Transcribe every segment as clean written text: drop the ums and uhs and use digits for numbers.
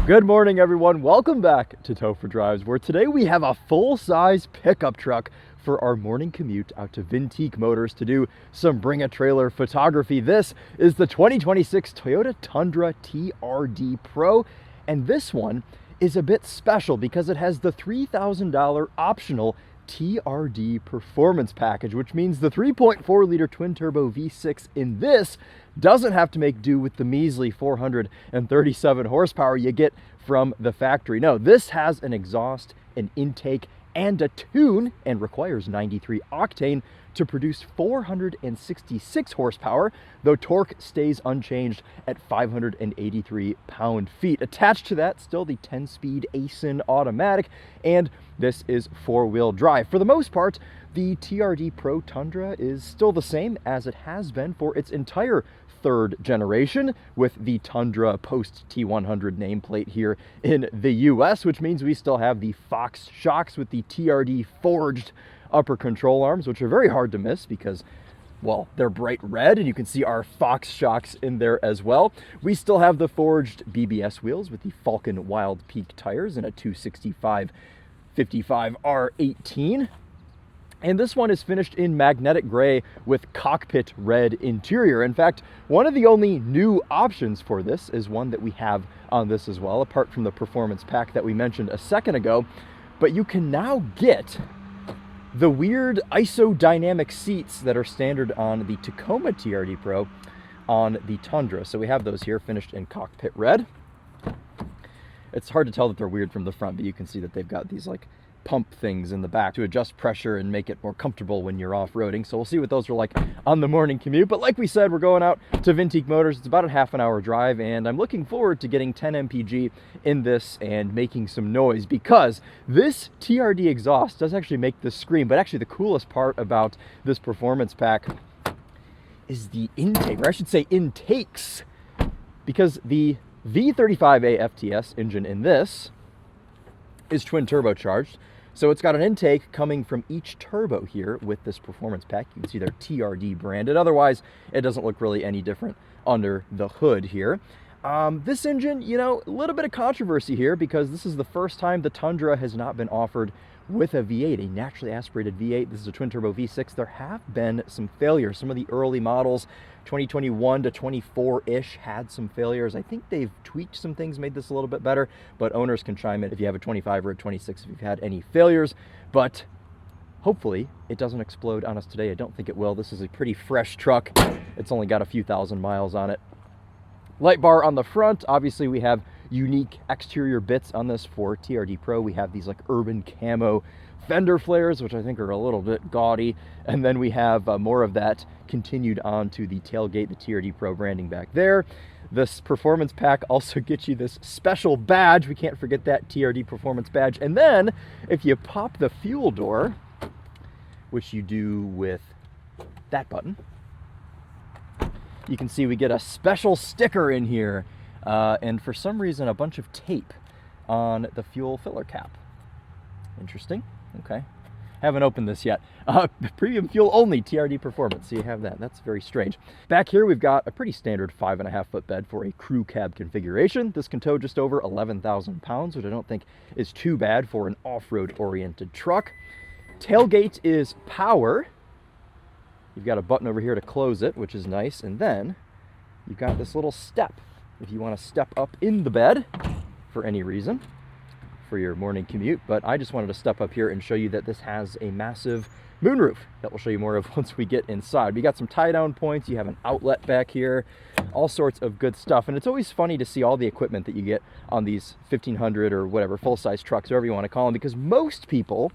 Good morning, everyone. Welcome back to Topher Drives, where today we have a full-size pickup truck for our morning commute out to Vintique Motors to do some bring-a-trailer photography. This is the 2026 Toyota Tundra TRD Pro, and this one is a bit special because it has the $3,000 optional TRD Performance Package, which means the 3.4-liter twin-turbo V6 in this doesn't have to make do with the measly 437 horsepower you get from the factory. No, this has an exhaust, an intake, and a tune, and requires 93 octane to produce 466 horsepower, though torque stays unchanged at 583 pound-feet. Attached to that, still the 10-speed ASIN automatic, and this is four-wheel drive. For the most part, the TRD Pro Tundra is still the same as it has been for its entire third generation, with the Tundra post T100 nameplate here in the US, which means we still have the Fox shocks with the TRD forged upper control arms, which are very hard to miss because, well, they're bright red, and you can see our Fox shocks in there as well. We still have the forged BBS wheels with the Falcon Wild Peak tires and a 265/55 R18. And this one is finished in magnetic gray with cockpit red interior. In fact, one of the only new options for this is one that we have on this as well, apart from the performance pack that we mentioned a second ago. But you can now get the weird isodynamic seats that are standard on the Tacoma TRD Pro on the Tundra. So we have those here finished in cockpit red. It's hard to tell that they're weird from the front, but you can see that they've got these like pump things in the back to adjust pressure and make it more comfortable when you're off-roading. So we'll see what those are like on the morning commute. But like we said, we're going out to Vintique Motors. It's about a half-an-hour drive, and I'm looking forward to getting 10 mpg in this and making some noise, because this TRD exhaust does actually make this scream. But actually the coolest part about this performance pack is the intake, or I should say intakes, because the V35A FTS engine in this is twin turbocharged. So it's got an intake coming from each turbo here with this performance pack. You can see they're TRD branded. Otherwise, it doesn't look really any different under the hood here. This engine, you know, a little bit of controversy here, because this is the first time the Tundra has not been offered with a V8, a naturally aspirated V8. This is a twin turbo V6. There have been some failures. Some of the early models, 2021 to 24-ish, had some failures. I think they've tweaked some things, made this a little bit better, but owners can chime in if you have a 25 or a 26 if you've had any failures. But hopefully it doesn't explode on us today. I don't think it will. This is a pretty fresh truck. It's only got a few thousand miles on it. Light bar on the front. Obviously we have unique exterior bits on this for TRD Pro. We have these like urban camo fender flares, which I think are a little bit gaudy. And then we have more of that continued on to the tailgate, the TRD Pro branding back there. This performance pack also gets you this special badge. We can't forget that TRD Performance badge. And then if you pop the fuel door, which you do with that button, you can see we get a special sticker in here, and for some reason a bunch of tape on the fuel filler cap. Interesting. Okay, haven't opened this yet. Premium fuel only TRD Performance, so you have that. That's very strange. Back here we've got a pretty standard 5.5-foot bed for a crew cab configuration. This can tow just over 11,000 pounds, which I don't think is too bad for an off-road oriented truck. Tailgate is power. You've got a button over here to close it, which is nice. And then you've got this little step if you want to step up in the bed for any reason for your morning commute. But I just wanted to step up here and show you that this has a massive moonroof that we'll show you more of once we get inside. We got some tie-down points. You have an outlet back here, all sorts of good stuff. And it's always funny to see all the equipment that you get on these 1500 or whatever full-size trucks, whatever you want to call them, because most people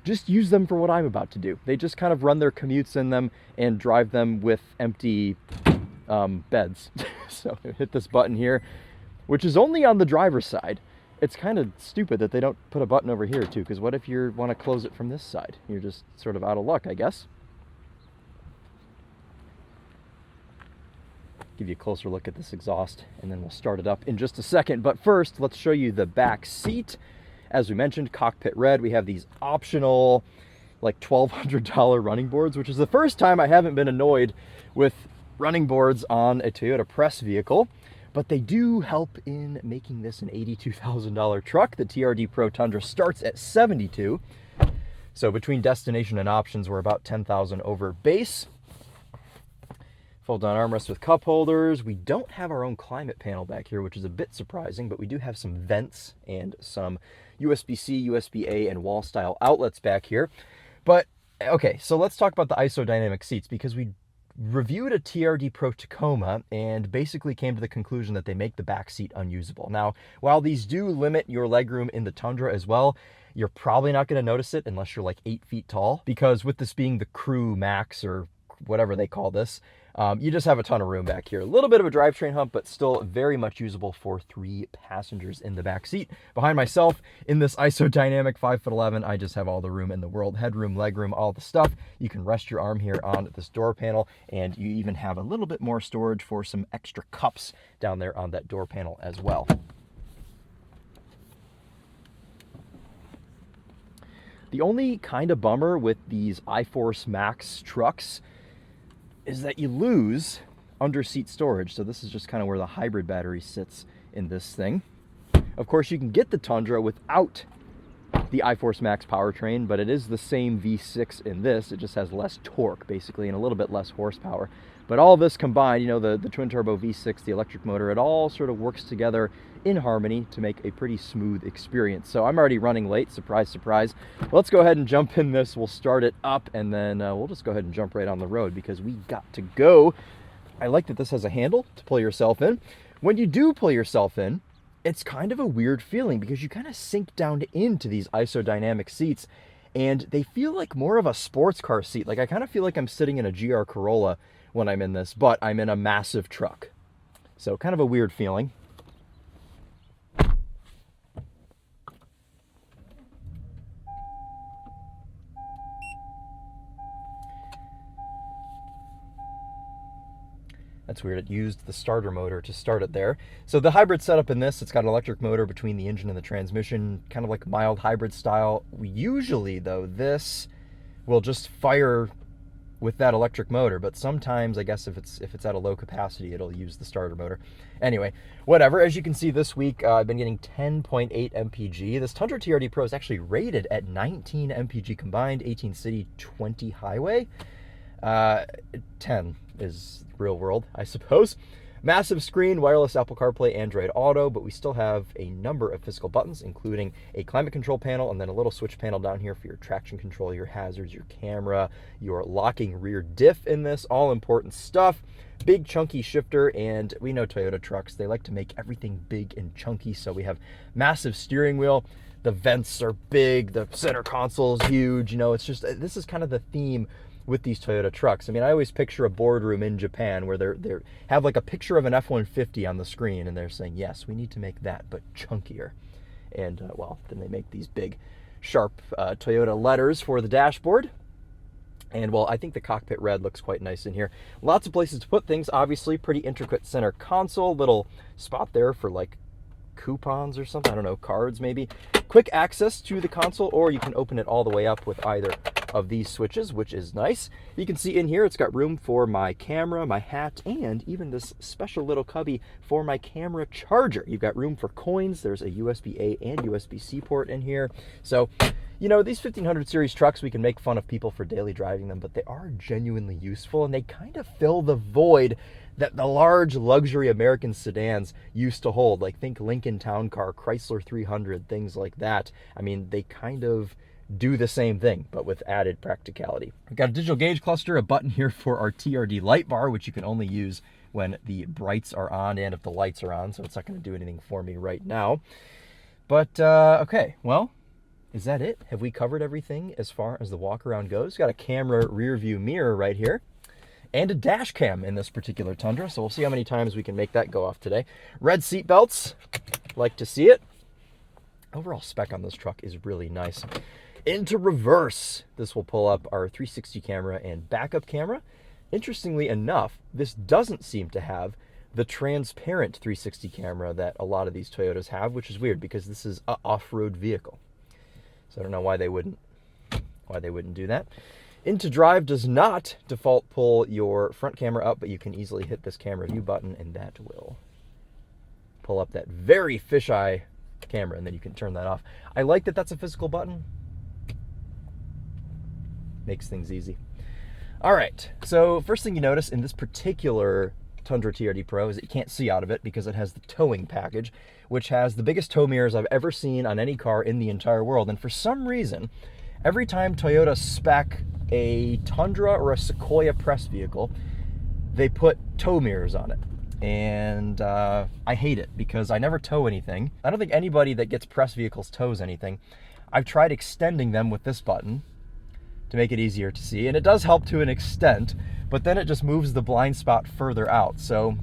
just use them for what I'm about to do. They just kind of run their commutes in them and drive them with empty beds. So hit this button here, which is only on the driver's side. It's kind of stupid that they don't put a button over here too, because what if you want to close it from this side? You're just sort of out of luck, I guess. Give you a closer look at this exhaust, and then we'll start it up in just a second. But first, let's show you the back seat. As we mentioned, cockpit red. We have these optional like $1,200 running boards, which is the first time I haven't been annoyed with running boards on a Toyota press vehicle. but they do help in making this an $82,000 truck. The TRD Pro Tundra starts at $72,000. So between destination and options, we're about $10,000 over base. Fold-down armrest with cup holders. We don't have our own climate panel back here, which is a bit surprising, but we do have some vents and some USB-C, USB-A, and wall-style outlets back here. But, okay, so let's talk about the isodynamic seats, because we reviewed a TRD Pro Tacoma and basically came to the conclusion that they make the back seat unusable. Now, while these do limit your legroom in the Tundra as well, you're probably not going to notice it unless you're like 8 feet tall, because with this being the Crew Max or whatever they call this, you just have a ton of room back here. A little bit of a drivetrain hump, but still very much usable for 3 passengers in the back seat. Behind myself in this isodynamic 5'11", I just have all the room in the world. Headroom, legroom, all the stuff. You can rest your arm here on this door panel, and you even have a little bit more storage for some extra cups down there on that door panel as well. The only kind of bummer with these iForce Max trucks is that you lose under-seat storage. So this is just kind of where the hybrid battery sits in this thing. Of course, you can get the Tundra without the iForce Max powertrain, but it is the same V6 in this. It just has less torque, basically, and a little bit less horsepower. But all this combined, you know, the twin-turbo V6, the electric motor, it all sort of works together in harmony to make a pretty smooth experience. So I'm already running late, surprise, surprise. Let's go ahead and jump in this. We'll start it up, and then we'll just go ahead and jump right on the road because we got to go. I like that this has a handle to pull yourself in. When you do pull yourself in, it's kind of a weird feeling because you kind of sink down into these isodynamic seats, and they feel like more of a sports car seat. Like I kind of feel like I'm sitting in a GR Corolla when I'm in this, but I'm in a massive truck. So kind of a weird feeling. That's weird, it used the starter motor to start it there. So the hybrid setup in this, it's got an electric motor between the engine and the transmission, kind of like mild hybrid style. Usually though, this will just fire with that electric motor, but sometimes I guess if it's at a low capacity, it'll use the starter motor. Anyway, whatever. As you can see this week, I've been getting 10.8 mpg. This Tundra TRD Pro is actually rated at 19 mpg combined, 18 city, 20 highway. 10 is real world, I suppose. Massive screen, wireless Apple CarPlay, Android Auto, but we still have a number of physical buttons, including a climate control panel and then a little switch panel down here for your traction control, your hazards, your camera, your locking rear diff in this, all important stuff. Big chunky shifter, and we know Toyota trucks, they like to make everything big and chunky, so we have massive steering wheel. The vents are big, the center console is huge, you know, it's just, this is kind of the theme with these Toyota trucks. I mean, I always picture a boardroom in Japan where they have like a picture of an F-150 on the screen, and they're saying, yes, we need to make that, but chunkier. And, well, then they make these big, sharp Toyota letters for the dashboard. And, well, I think the cockpit red looks quite nice in here. Lots of places to put things, obviously. Pretty intricate center console. Little spot there for, like, coupons or something. I don't know, cards maybe. Quick access to the console, or you can open it all the way up with either of these switches, which is nice. You can see in here it's got room for my camera, my hat, and even this special little cubby for my camera charger. You've got room for coins. There's a USB-A and USB-C port in here. So, you know, these 1500 series trucks, we can make fun of people for daily driving them, but they are genuinely useful, and they kind of fill the void that the large luxury American sedans used to hold. Like, think Lincoln Town Car, Chrysler 300, things like that. I mean, they kind of do the same thing, but with added practicality. We've got a digital gauge cluster, a button here for our TRD light bar, which you can only use when the brights are on and if the lights are on, so it's not going to do anything for me right now. But, okay, well, is that it? Have we covered everything as far as the walk around goes? Got a camera rear view mirror right here, and a dash cam in this particular Tundra, so we'll see how many times we can make that go off today. Red seat belts, like to see it. Overall spec on this truck is really nice. Into reverse, this will pull up our 360 camera and backup camera. Interestingly enough, this doesn't seem to have the transparent 360 camera that a lot of these Toyotas have, which is weird because this is an off-road vehicle. So I don't know why they wouldn't do that. Into drive does not default pull your front camera up, but you can easily hit this camera view button and that will pull up that very fisheye camera, and then you can turn that off. I like that that's a physical button. Makes things easy. All right, so first thing you notice in this particular Tundra TRD Pro is that you can't see out of it because it has the towing package, which has the biggest tow mirrors I've ever seen on any car in the entire world. And for some reason, every time Toyota spec a Tundra or a Sequoia press vehicle, they put tow mirrors on it. And I hate it because I never tow anything. I don't think anybody that gets press vehicles tows anything. I've tried extending them with this button to make it easier to see, and it does help to an extent, but then it just moves the blind spot further out. So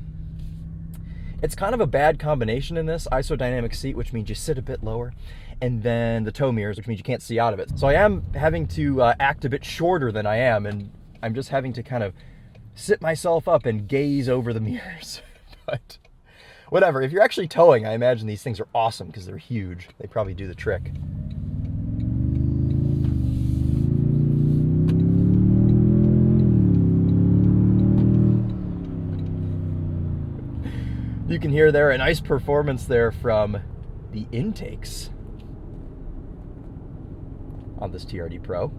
it's kind of a bad combination in this isodynamic seat, which means you sit a bit lower, and then the tow mirrors, which means you can't see out of it. So I am having to act a bit shorter than I am, and I'm just having to kind of sit myself up and gaze over the mirrors. But whatever, if you're actually towing, I imagine these things are awesome because they're huge. They probably do the trick. You can hear there a nice performance there from the intakes on this TRD Pro.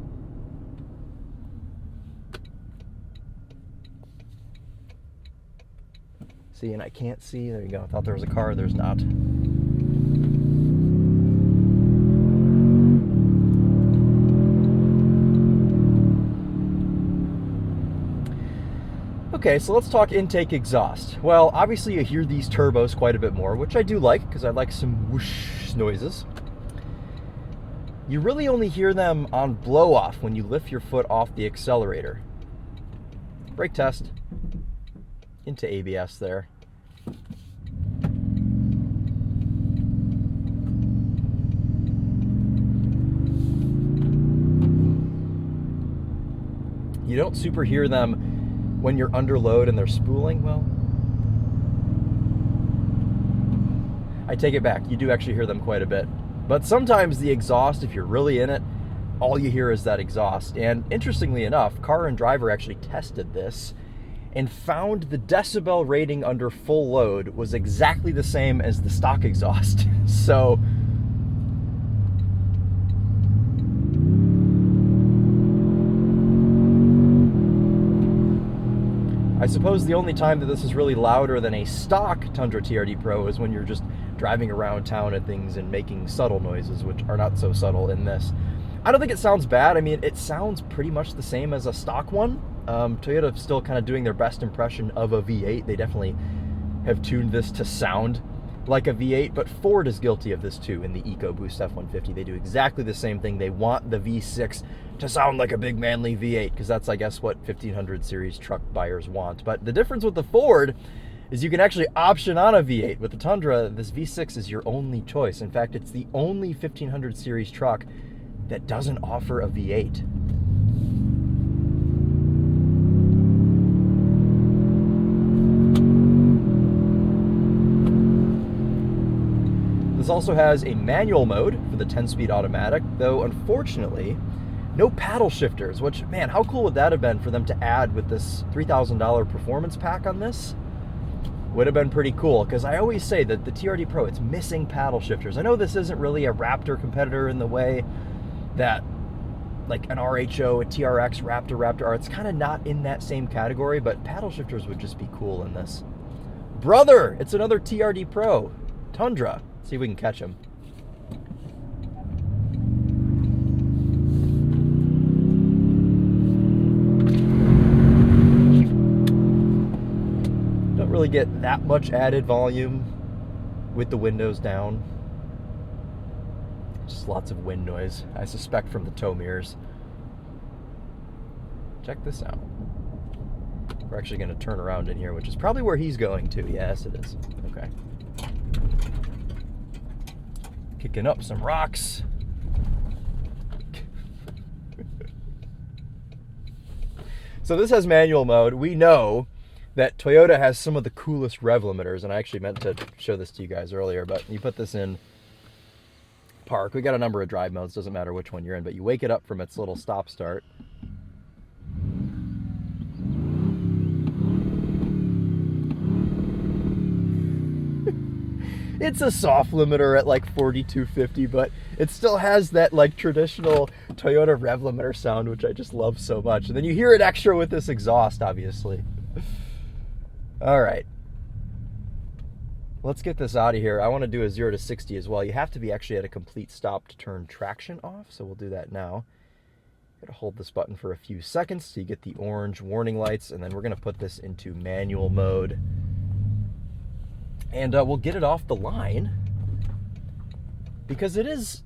See, and I can't see. There you go. I thought there was a car. There's not. Okay, so let's talk intake exhaust. Well, obviously you hear these turbos quite a bit more, which I do like because I like some whoosh noises. You really only hear them on blow off when you lift your foot off the accelerator. Brake test. Into ABS there. You don't super hear them when you're under load and they're spooling. Well, I take it back. You do actually hear them quite a bit. But sometimes the exhaust, if you're really in it, all you hear is that exhaust. And interestingly enough, Car and Driver actually tested this and found the decibel rating under full load was exactly the same as the stock exhaust. So I suppose the only time that this is really louder than a stock Tundra TRD Pro is when you're just driving around town and things and making subtle noises, which are not so subtle in this. I don't think it sounds bad. I mean, it sounds pretty much the same as a stock one. Toyota's still kind of doing their best impression of a V8. They definitely have tuned this to sound like a V8, but Ford is guilty of this too in the EcoBoost F-150. They do exactly the same thing. They want the V6 to sound like a big manly V8 because that's, I guess, what 1500 series truck buyers want. But the difference with the Ford is you can actually option on a V8. With the Tundra, this V6 is your only choice. In fact, it's the only 1500 series truck that doesn't offer a V8. This also has a manual mode for the 10-speed automatic, though unfortunately, no paddle shifters, which, man, how cool would that have been for them to add with this $3,000 performance pack on this? Would have been pretty cool, because I always say that the TRD Pro, it's missing paddle shifters. I know this isn't really a Raptor competitor in the way that like an RHO, a TRX, Raptor are. It's kind of not in that same category, but paddle shifters would just be cool in this. Brother, it's another TRD Pro, Tundra. See if we can catch him. Don't really get that much added volume with the windows down. Just lots of wind noise, I suspect from the tow mirrors. Check this out. We're actually going to turn around in here, which is probably where he's going to. Yes, it is. Okay. Kicking up some rocks. So this has manual mode. We know that Toyota has some of the coolest rev limiters, and I actually meant to show this to you guys earlier, but you put this in park. We got a number of drive modes, doesn't matter which one you're in, but you wake it up from its little stop start. It's a soft limiter at like 4250, but it still has that like traditional Toyota rev limiter sound, which I just love so much. And then you hear it extra with this exhaust, obviously. All right. Let's get this out of here. I want to do a 0 to 60 as well. You have to be actually at a complete stop to turn traction off, so we'll do that now. Gotta hold this button for a few seconds so you get the orange warning lights, and then we're gonna put this into manual mode. And we'll get it off the line because it's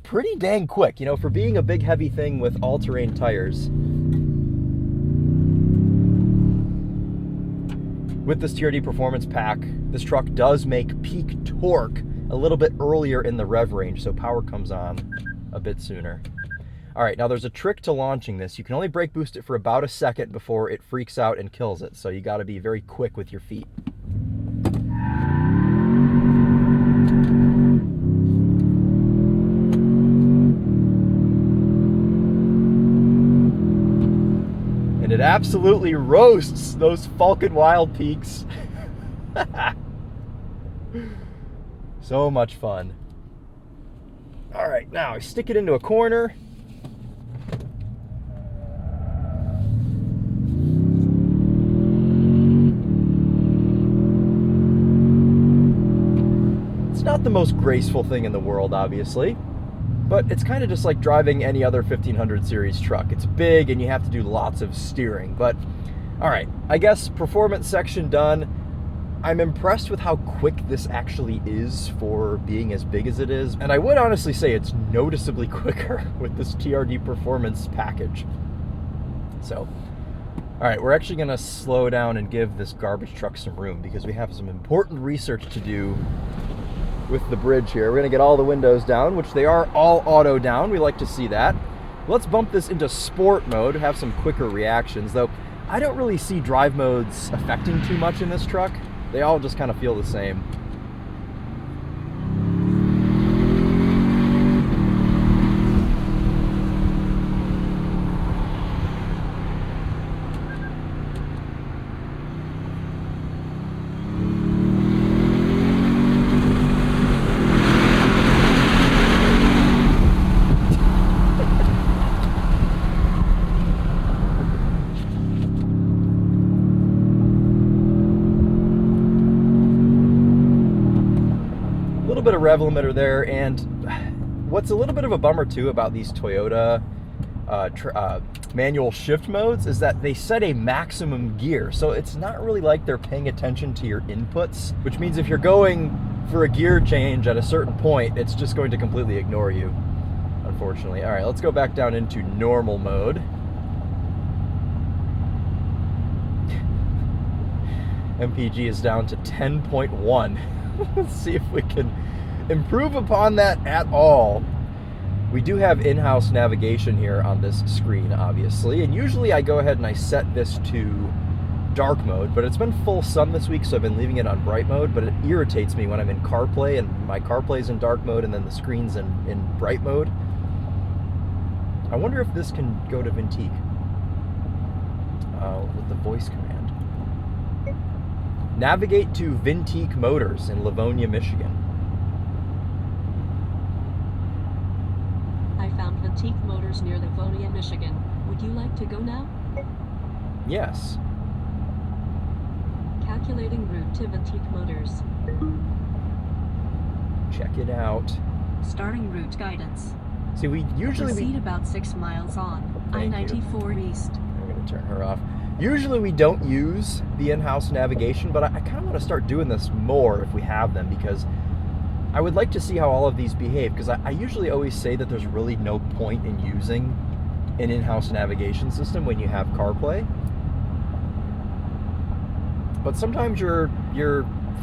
pretty dang quick, you know, for being a big heavy thing with all-terrain tires. With this TRD Performance Pack, this truck does make peak torque a little bit earlier in the rev range, so power comes on a bit sooner. All right, now there's a trick to launching this. You can only brake boost it for about a second before it freaks out and kills it, so you gotta be very quick with your feet. And it absolutely roasts those Falcon Wild peaks. So much fun. All right, now I stick it into a corner. It's not the most graceful thing in the world, obviously, but it's kind of just like driving any other 1500 series truck. It's big and you have to do lots of steering, but all right, I guess performance section done. I'm impressed with how quick this actually is for being as big as it is, and I would honestly say it's noticeably quicker with this TRD Performance Package. So, all right, we're actually gonna slow down and give this garbage truck some room because we have some important research to do with the bridge here. We're gonna get all the windows down, which they are all auto down. We like to see that. Let's bump this into sport mode, have some quicker reactions, though I don't really see drive modes affecting too much in this truck. They all just kind of feel the same. Bit of rev limiter there, and what's a little bit of a bummer too about these Toyota manual shift modes is that they set a maximum gear, so it's not really like they're paying attention to your inputs, which means if you're going for a gear change at a certain point, it's just going to completely ignore you, unfortunately. All right, let's go back down into normal mode. MPG is down to 10.1. Let's see if we can improve upon that at all. We do have in-house navigation here on this screen, obviously, and usually I go ahead and I set this to dark mode, but it's been full sun this week, so I've been leaving it on bright mode, but it irritates me when I'm in CarPlay and my CarPlay's in dark mode and then the screen's in bright mode. I wonder if this can go to VinTeak with the voice command. Navigate to VinTeak Motors in Livonia, Michigan. I found VinTeak Motors near Livonia, Michigan. Would you like to go now? Yes. Calculating route to VinTeak Motors. Check it out. Starting route guidance. See, we usually... Proceed about 6 miles on I-94 East. I'm going to turn her off. Usually we don't use the in-house navigation, but I kind of want to start doing this more if we have them, because I would like to see how all of these behave, because I usually always say that there's really no point in using an in-house navigation system when you have CarPlay. But sometimes your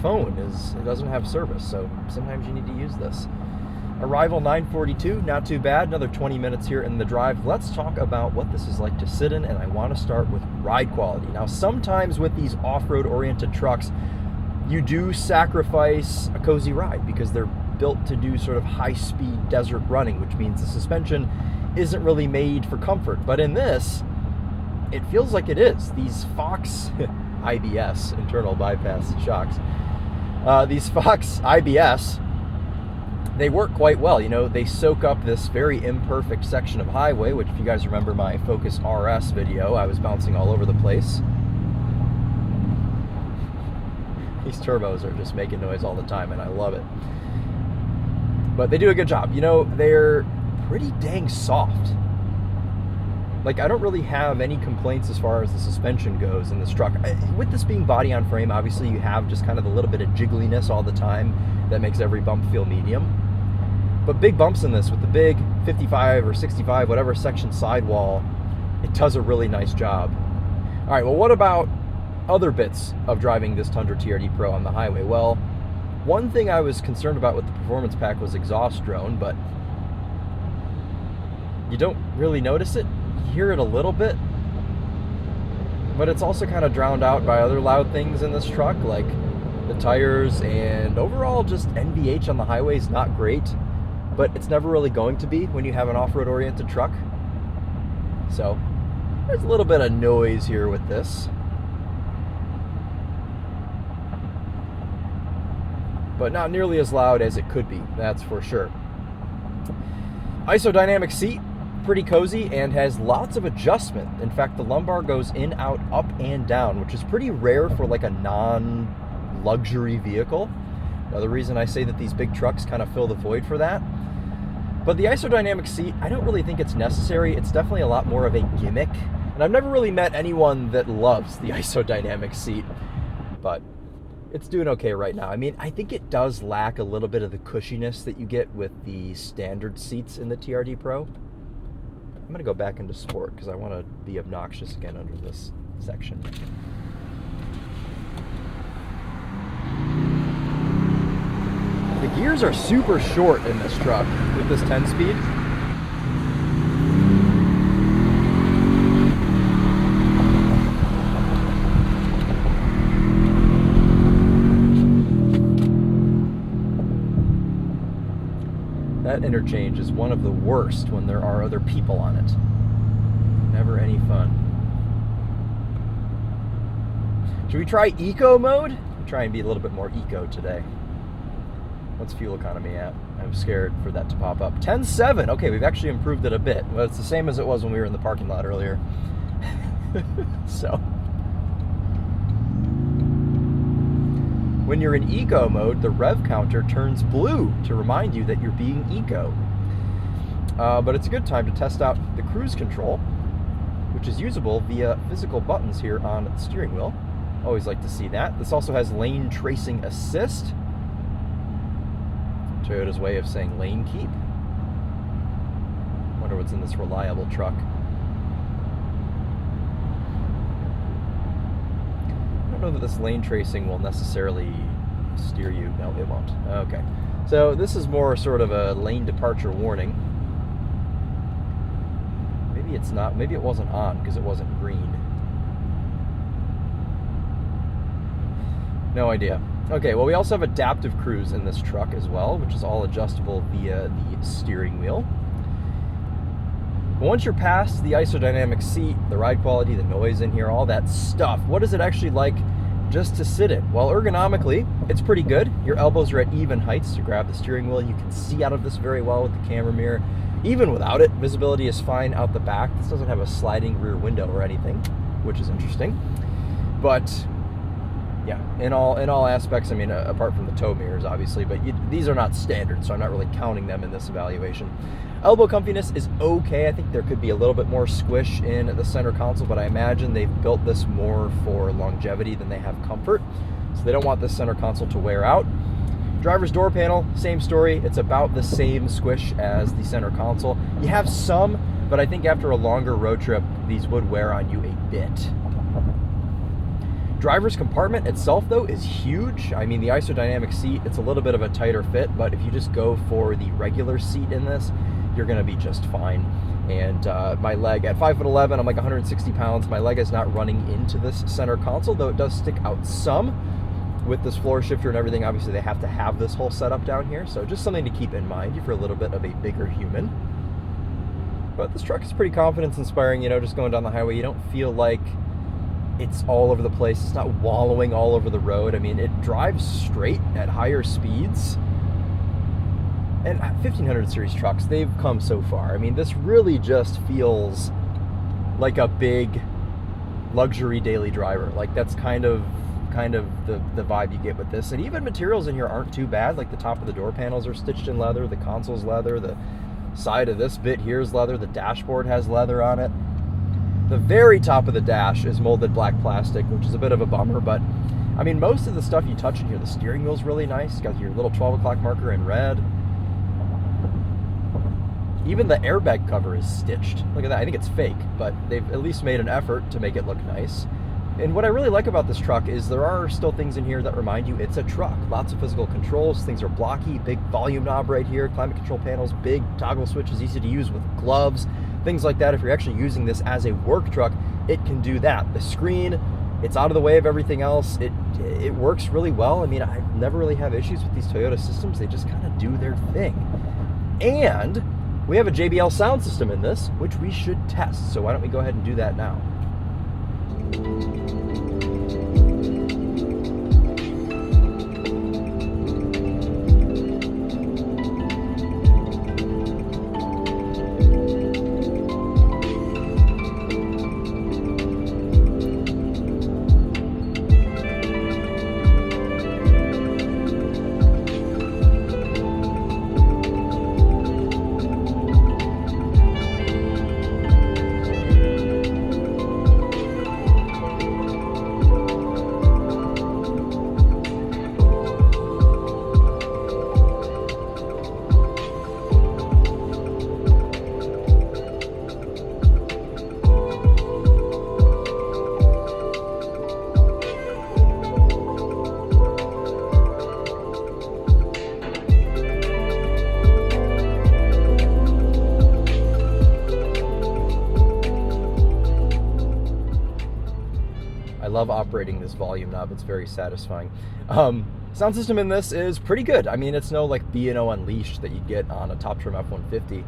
phone doesn't have service, so sometimes you need to use this. Arrival 9:42, not too bad. Another 20 minutes here in the drive. Let's talk about what this is like to sit in, and I want to start with ride quality. Now, sometimes with these off-road oriented trucks, you do sacrifice a cozy ride because they're built to do sort of high-speed desert running, which means the suspension isn't really made for comfort. But in this, it feels like it is. These Fox IBS, internal bypass shocks, These Fox IBS, they work quite well. You know, they soak up this very imperfect section of highway, which if you guys remember my Focus RS video, I was bouncing all over the place. These turbos are just making noise all the time, and I love it. But they do a good job. You know, they're pretty dang soft. Like, I don't really have any complaints as far as the suspension goes in this truck. With this being body on frame, obviously you have just kind of a little bit of jiggliness all the time that makes every bump feel medium. But big bumps in this with the big 55 or 65, whatever section sidewall, it does a really nice job. All right, well, what about other bits of driving this Tundra TRD Pro on the highway? Well, one thing I was concerned about with the performance pack was exhaust drone, but you don't really notice it. You hear it a little bit, but it's also kind of drowned out by other loud things in this truck, like the tires, and overall just NVH on the highway is not great, but it's never really going to be when you have an off-road oriented truck. So there's a little bit of noise here with this, but not nearly as loud as it could be, that's for sure. Isodynamic seat, pretty cozy, and has lots of adjustment. In fact, the lumbar goes in, out, up, and down, which is pretty rare for like a non-luxury vehicle. Another reason I say that these big trucks kind of fill the void for that. But the isodynamic seat, I don't really think it's necessary. It's definitely a lot more of a gimmick, and I've never really met anyone that loves the isodynamic seat, but it's doing okay right now. I mean, I think it does lack a little bit of the cushiness that you get with the standard seats in the TRD Pro. I'm going to go back into sport because I want to be obnoxious again under this section. The gears are super short in this truck with this 10-speed. That interchange is one of the worst when there are other people on it. Never any fun. Should we try eco mode? Try and be a little bit more eco today. What's fuel economy at? I'm scared for that to pop up. 10.7. Okay, we've actually improved it a bit. Well, it's the same as it was when we were in the parking lot earlier. So, when you're in eco mode, the rev counter turns blue to remind you that you're being eco. But it's a good time to test out the cruise control, which is usable via physical buttons here on the steering wheel. Always like to see that. This also has lane tracing assist. Toyota's way of saying lane keep. Wonder what's in this reliable truck. I don't know that this lane tracing will necessarily steer you. No, it won't. Okay. So this is more sort of a lane departure warning. Maybe it's not. Maybe it wasn't on because it wasn't green. No idea. Okay, well, we also have adaptive cruise in this truck as well, which is all adjustable via the steering wheel. But once you're past the isodynamic seat, the ride quality, the noise in here, all that stuff, what is it actually like just to sit in? Well, ergonomically, it's pretty good. Your elbows are at even heights to grab the steering wheel. You can see out of this very well with the camera mirror. Even without it, visibility is fine out the back. This doesn't have a sliding rear window or anything, which is interesting. But yeah, in all aspects, I mean, apart from the tow mirrors, obviously, but these are not standard, so I'm not really counting them in this evaluation. Elbow comfiness is okay. I think there could be a little bit more squish in the center console, but I imagine they've built this more for longevity than they have comfort, so they don't want this center console to wear out. Driver's door panel, same story. It's about the same squish as the center console. You have some, but I think after a longer road trip, these would wear on you a bit. Driver's compartment itself, though, is huge. I mean, the isodynamic seat, it's a little bit of a tighter fit, but if you just go for the regular seat in this, you're going to be just fine. And my leg, at 5'11", I'm like 160 pounds. My leg is not running into this center console, though it does stick out some. With this floor shifter and everything, obviously they have to have this whole setup down here, so just something to keep in mind if you're a little bit of a bigger human. But this truck is pretty confidence-inspiring, you know, just going down the highway. You don't feel like it's all over the place. It's not wallowing all over the road. I mean, drives straight at higher speeds. And 1500 series trucks, they've come so far. I mean, this really just feels like a big luxury daily driver. Like, that's kind of the vibe you get with this. And even materials in here aren't too bad. Like, the top of the door panels are stitched in leather, the console's leather, the side of this bit here is leather, the dashboard has leather on it. The very top of the dash is molded black plastic, which is a bit of a bummer, but I mean, most of the stuff you touch in here, the steering wheel's really nice. It's got your little 12 o'clock marker in red. Even the airbag cover is stitched. Look at that. I think it's fake, but they've at least made an effort to make it look nice. And what I really like about this truck is there are still things in here that remind you it's a truck. Lots of physical controls. Things are blocky. Big volume knob right here. Climate control panels. Big toggle switches, easy to use with gloves. Things like that. If you're actually using this as a work truck, it can do that. The screen, it's out of the way of everything else. It works really well. I mean, I never really have issues with these Toyota systems. They just kind of do their thing. And we have a JBL sound system in this, which we should test. So why don't we go ahead and do that now? I love operating this volume knob. It's very satisfying. Sound system in this is pretty good. I mean, it's no like B&O Unleashed that you'd get on a top trim F-150,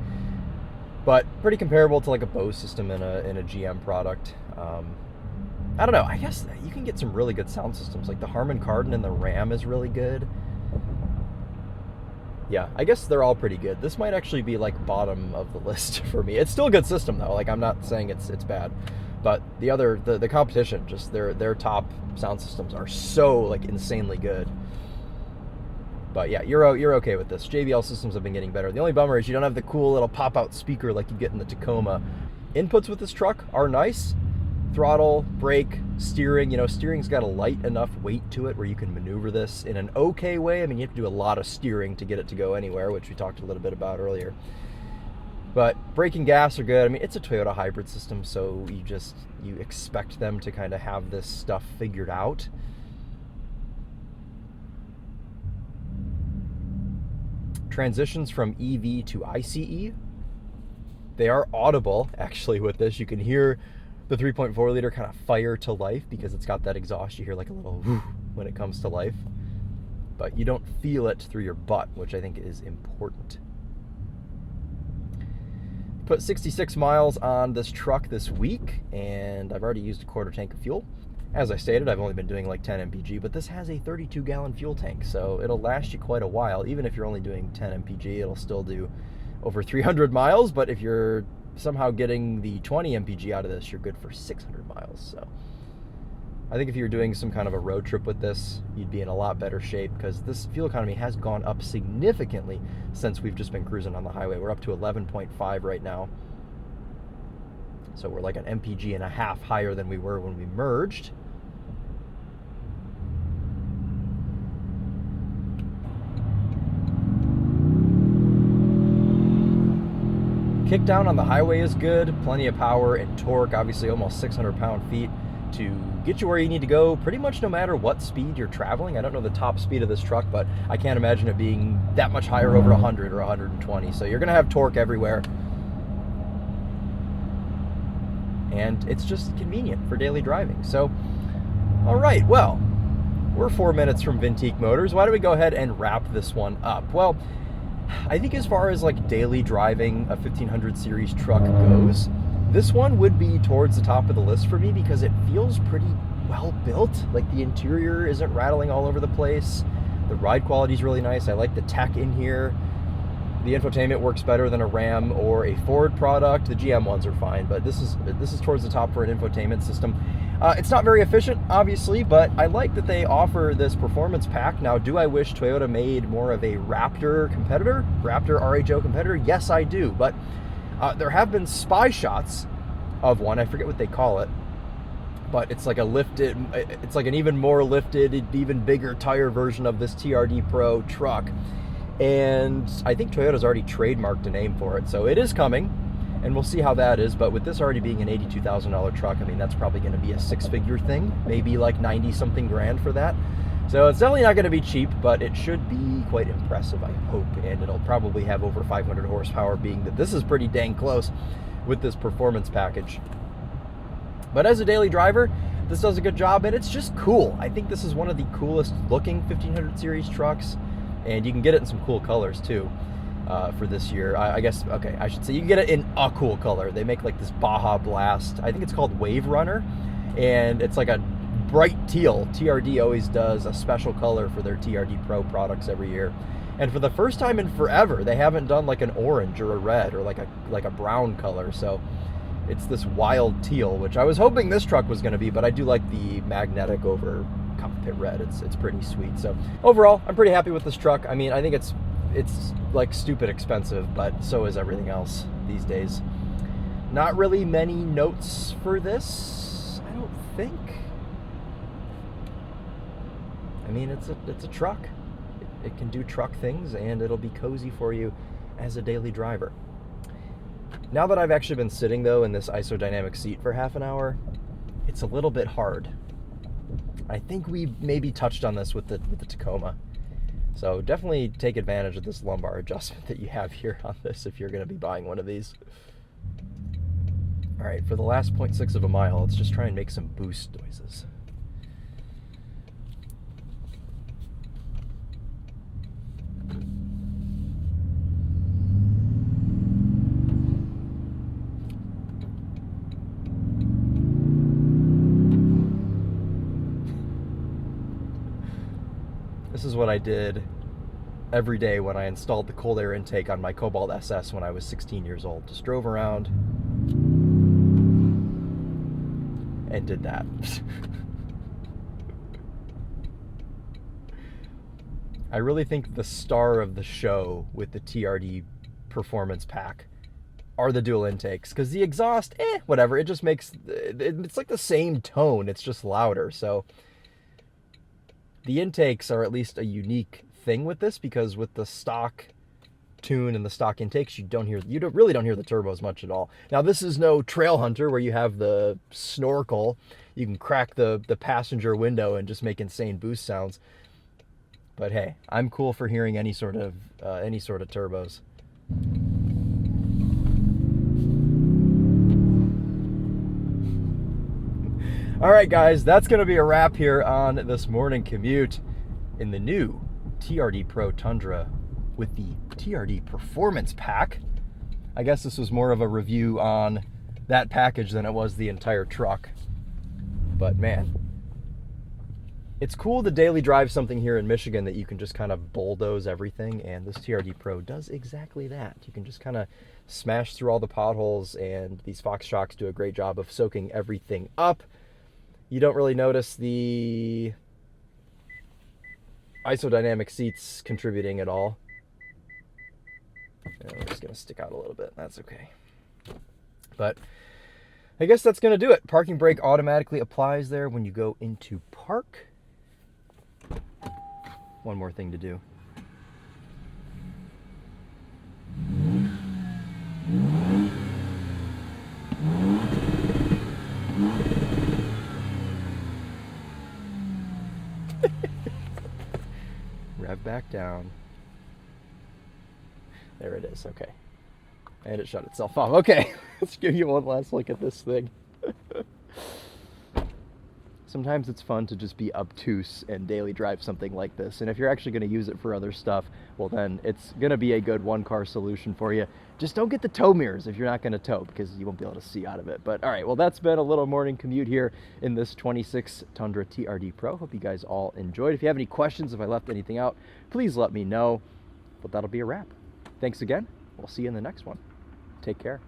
but pretty comparable to like a Bose system in a GM product. I don't know. I guess you can get some really good sound systems. Like the Harman Kardon and the Ram is really good. Yeah, I guess they're all pretty good. This might actually be like bottom of the list for me. It's still a good system though. Like, I'm not saying it's bad. But the competition, just their top sound systems are so like insanely good. But yeah, you're okay with this. JBL systems have been getting better. The only bummer is you don't have the cool little pop-out speaker like you get in the Tacoma. Inputs with this truck are nice. Throttle, brake, steering. You know, steering's got a light enough weight to it where you can maneuver this in an okay way. I mean, you have to do a lot of steering to get it to go anywhere, which we talked a little bit about earlier. But brake and gas are good. I mean, it's a Toyota hybrid system, so you expect them to kind of have this stuff figured out. Transitions from EV to ICE. They are audible, actually, with this. You can hear the 3.4 liter kind of fire to life because it's got that exhaust. You hear like a little whoo when it comes to life. But you don't feel it through your butt, which I think is important. Put 66 miles on this truck this week, and I've already used a quarter tank of fuel. As I stated, I've only been doing like 10 mpg, but this has a 32-gallon fuel tank, so it'll last you quite a while. Even if you're only doing 10 mpg, it'll still do over 300 miles, but if you're somehow getting the 20 mpg out of this, you're good for 600 miles. So I think if you're doing some kind of a road trip with this, you'd be in a lot better shape because this fuel economy has gone up significantly since we've just been cruising on the highway. We're up to 11.5 right now. So we're like an mpg and a half higher than we were when we merged. Kickdown on the highway is good, plenty of power and torque, obviously almost 600 pound-feet to get you where you need to go pretty much no matter what speed you're traveling. I don't know the top speed of this truck, but I can't imagine it being that much higher over 100 or 120. So you're gonna have torque everywhere. And it's just convenient for daily driving. So, all right, well, we're 4 minutes from Vintique Motors. Why don't we go ahead and wrap this one up? Well, I think as far as like daily driving a 1500 series truck goes, this one would be towards the top of the list for me because it feels pretty well built. Like the interior isn't rattling all over the place. The ride quality is really nice. I like the tech in here. The infotainment works better than a Ram or a Ford product. The GM ones are fine, but this is towards the top for an infotainment system. It's not very efficient, obviously, but I like that they offer this performance pack. Now, do I wish Toyota made more of a Raptor competitor? Raptor RHO competitor? Yes, I do, but there have been spy shots of one. I forget what they call it, but it's like it's like an even more lifted, even bigger tire version of this TRD Pro truck. And I think Toyota's already trademarked a name for it, so it is coming, and we'll see how that is. But with this already being an $82,000 truck, I mean, that's probably going to be a six-figure thing, maybe like 90-something grand for that. So it's definitely not going to be cheap, but it should be quite impressive, I hope, and it'll probably have over 500 horsepower, being that this is pretty dang close with this performance package. But as a daily driver, this does a good job, and it's just cool. I think this is one of the coolest looking 1500 series trucks. And you can get it in some cool colors too for this year. I guess, okay, I should say you can get it in a cool color. They make like this Baja Blast. I think it's called Wave Runner. And it's like a bright teal. TRD always does a special color for their TRD Pro products every year. And for the first time in forever, they haven't done like an orange or a red or like a brown color. So it's this wild teal, which I was hoping this truck was going to be, but I do like the magnetic over cockpit red. It's pretty sweet. So overall, I'm pretty happy with this truck. I mean, I think it's like stupid expensive, but so is everything else these days. Not really many notes for this, I don't think. I mean, it's a truck. It can do truck things, and it'll be cozy for you as a daily driver. Now that I've actually been sitting though in this isodynamic seat for half an hour, it's a little bit hard. I think we maybe touched on this with the Tacoma. So definitely take advantage of this lumbar adjustment that you have here on this if you're going to be buying one of these. All right, for the last 0.6 of a mile, let's just try and make some boost noises. This is what I did every day when I installed the cold air intake on my Cobalt SS when I was 16 years old. Just drove around and did that. I really think the star of the show with the TRD Performance Pack are the dual intakes, because the exhaust, whatever, it just makes, it's like the same tone, it's just louder. So the intakes are at least a unique thing with this, because with the stock tune and the stock intakes, you really don't hear the turbos much at all. Now, this is no Trail Hunter where you have the snorkel. You can crack the passenger window and just make insane boost sounds. But hey, I'm cool for hearing any sort of turbos. All right, guys, that's going to be a wrap here on this morning commute in the new TRD Pro Tundra with the TRD Performance Pack. I guess this was more of a review on that package than it was the entire truck. But man, it's cool to daily drive something here in Michigan that you can just kind of bulldoze everything, and this TRD Pro does exactly that. You can just kind of smash through all the potholes, and these Fox shocks do a great job of soaking everything up. You don't really notice the isodynamic seats contributing at all. We're just going to stick out a little bit. That's okay. But I guess that's going to do it. Parking brake automatically applies there when you go into park. One more thing to do. Rev back down. There it is. Okay. And it shut itself off. Okay. Let's give you one last look at this thing. sometimes it's fun to just be obtuse and daily drive something like this. And if you're actually going to use it for other stuff, well, then it's going to be a good one-car solution for you. Just don't get the tow mirrors if you're not going to tow, because you won't be able to see out of it. But all right, well, that's been a little morning commute here in this 26 Tundra TRD Pro. Hope you guys all enjoyed. If you have any questions, if I left anything out, please let me know. But that'll be a wrap. Thanks again. We'll see you in the next one. Take care.